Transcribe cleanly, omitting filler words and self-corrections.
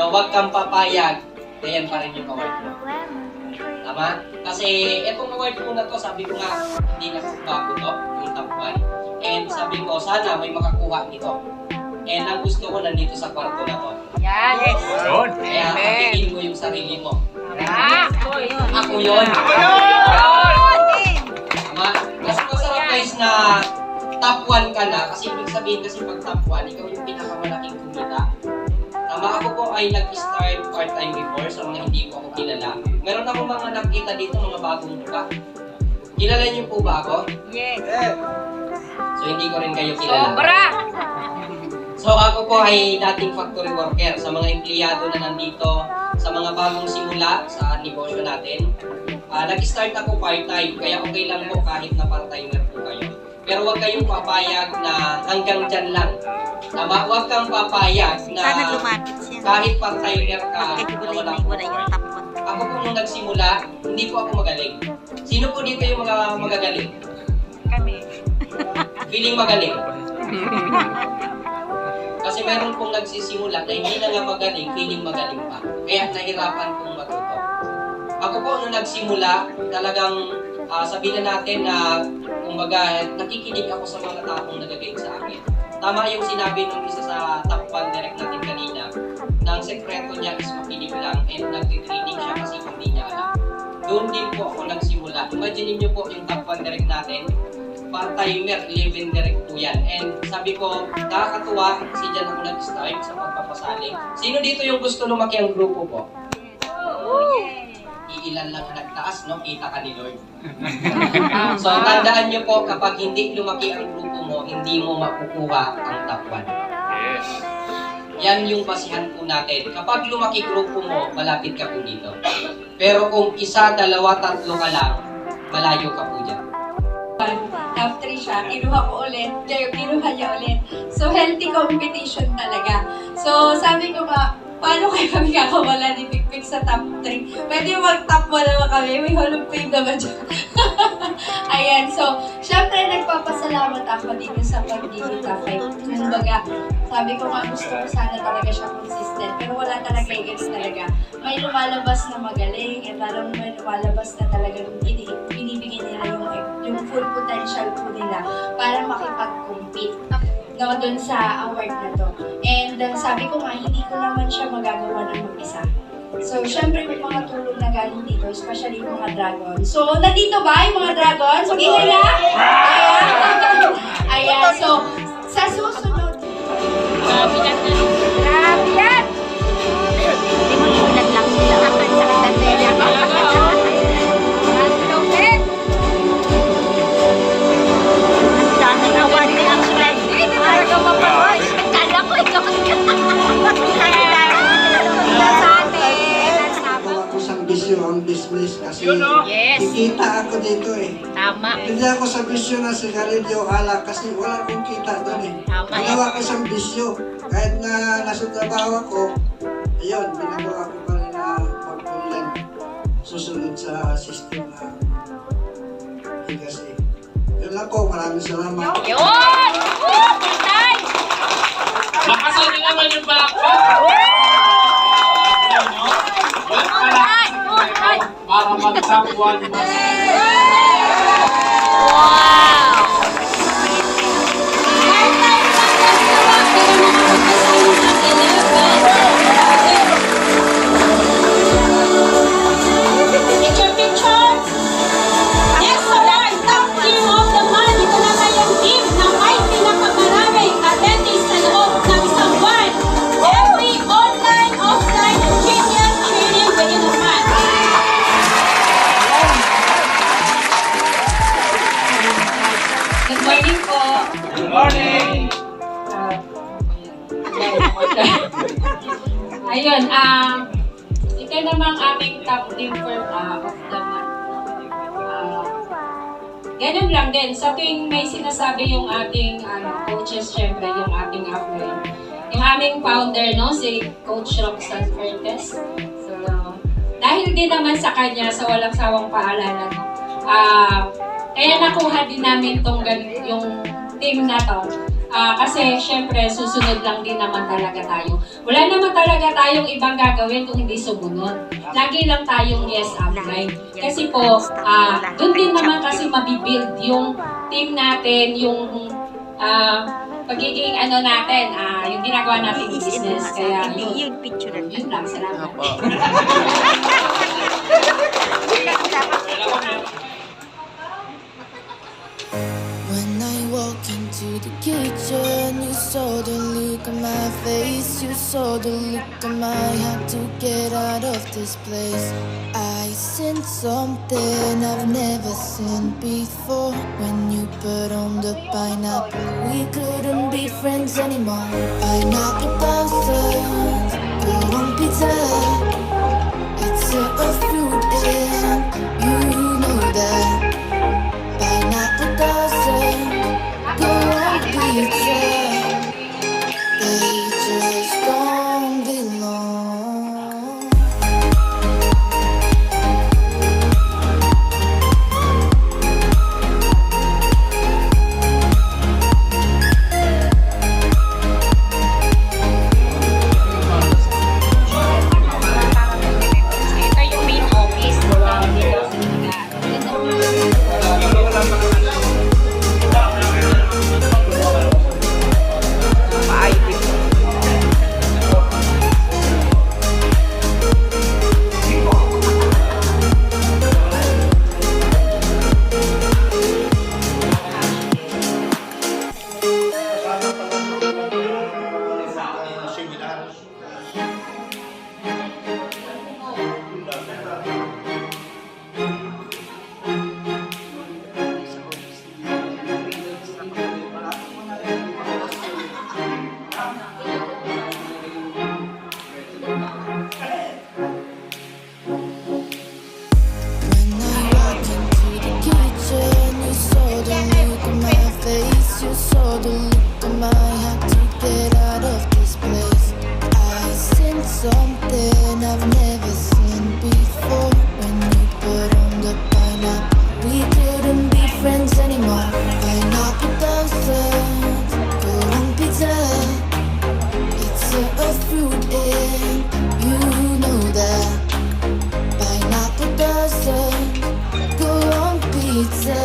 na huwag kang papayag na yan pa rin yung award mo. Tama? Kasi etong award ko na to, sabi ko nga, hindi na bago to, yung top 1. And sabi ko, sana may makakuha nito. And ang gusto ko nandito sa kwarto na to. Yes! Kaya pagiging mo yung sarili mo. Ako yun! Ako yun! Tama? Mas masarap guys na top 1 ka na, kasi ibig sabihin kasi pag top 1, ikaw yung pinakamalaking kumita. Tama, ako po ay nag-start part-time before sa mga hindi ko ako kilala. Meron akong mga nakita dito, mga bagong mukha. Kilala niyo po ba ako? Yes! So hindi ko rin kayo kilala. Sobra! So ako po ay dating factory worker sa mga empleyado na nandito, sa mga bagong simula sa negosyo natin. Nag-start ako part-time, kaya okay lang po kahit na part-timer po kayo. Pero huwag kayong papayag na hanggang dyan lang. Tama, huwag kang papayag na kahit part-timer ka, na wala po. Ako po nung nagsimula, hindi po ako magaling. Sino po dito yung mga magagaling? Kami. Feeling magaling. Kasi meron pong nagsisimula na hindi na nga magaling, feeling magaling pa. Kaya nahirapan pong matuto. Ako po nung nagsimula, talagang sabihin natin na kumbaga nakikinig ako sa mga taong nagagaling sa akin. Tama yung sinabi ng isa sa top 1 direct natin kanina, na ang sekreto niya is makinig lang and nagtitraining siya kasi hindi niya alam. Doon din po ako nagsimula. Imagine niyo po yung top 1 direct natin, part-timer, 11 direct po yan. And sabi ko, nakakatuwa kasi dyan ako nag-start sa pagpapasali. Sino dito yung gusto lumaki ang grupo po? Iilan lang ang nagtaas, no? Kita ka ni Lord. So, tandaan nyo po, kapag hindi lumaki ang grupo mo, hindi mo makukuha ang top 1. Yan yung basihan po natin. Kapag lumaki grupo mo, malapit ka po dito. Pero kung isa, dalawa, tatlo ka lang, malayo ka po dyan. Top 3 siya, kinuha ko ulit, kinuha niya ulit. So, healthy competition talaga. So, sabi ko nga, paano kayo kami kakawala ni Pikpik sa top 3? Pwede mag-top 1 naman kami, may Hall of Fame naman dyan. Ayan, so, syempre nagpapasalamat ako dito sa pagiging top 5. Kumbaga, sabi ko nga gusto ko sana talaga siya consistent, pero wala talaga yung talaga. May lumalabas na magaling, at lalong may lumalabas na talagang binibigyan nila yung full potential po nila para makipag-compete doon sa award na to. And sabi ko nga, hindi ko naman siya magagawa ng mag-isa. So, syempre may mga tulong na galing dito, especially yung mga dragon. So, nandito ba yung mga dragon? So, ginala? Ayan. Ayan. So, sa susunod. Grabe yan! Grabe yan! Hindi mo iulan lang sila. Ang sakit na tela. Ang daming award na ang sila. Talaga mapaboy. Kala ko ikaw. Ako sa bisyo ang business kasi Yes. kikita ako dito eh. Tama. Hindi ako sa bisyo na sigarilyo alak kasi wala akong kita doon eh. Tama. Ginawa ko sa bisyo. Kahit na nasa trabaho ako, ayun, ginagawa ko pa rin na pag-online. Susunod sa system na kasi. Yun lang po, maraming salamat. Yun! Nice! Makasan nyo naman yung balakpak. Para mag-top 1. Wow! Picture, picture! Next award, top team of the month. Ito naman yung team na may pinakamaraming attendees sa loob ng isang buwan. Every online, offline, and genius training within a month. Good morning po. Good morning! Ayun, ito namang aming top team for of the month. Ganun lang din. Sa tuwing may sinasabi yung ating coaches, syempre yung ating upline. Yung aming founder, no, si Coach Roxanne Fuertes. So, dahil din naman sa kanya, sa walang sawang paalala, kaya nakuha din namin yung team na to. Kasi syempre, susunod lang din naman talaga tayo. Wala naman talaga tayong ibang gagawin kung hindi sumunod. Lagi lang tayong yes apply. Kasi po, doon din naman kasi mabibuild yung team natin, yung pagiging ano natin, yung ginagawa natin business. Kaya yun, yun lang. Salamat. When I walk into the kitchen, you saw the look on my face, you saw the look on my heart to get out of this place. I seen something I've never seen before. When you put on the pineapple, we couldn't be friends anymore. Pineapple bouncers, go on pizza. It's a fruit and you know that. Pineapple doesn't go on pizza. They just don't belong. Ito yung main office. When I walk into the kitchen, you saw the look on my face, you saw the look on my heart to get out of this place. I seen something I've never seen before. When you put on the pineapple, we couldn't be friends anymore. Pineapple doesn't go on pizza. It's a fruit and you know that. Pineapple doesn't go on pizza.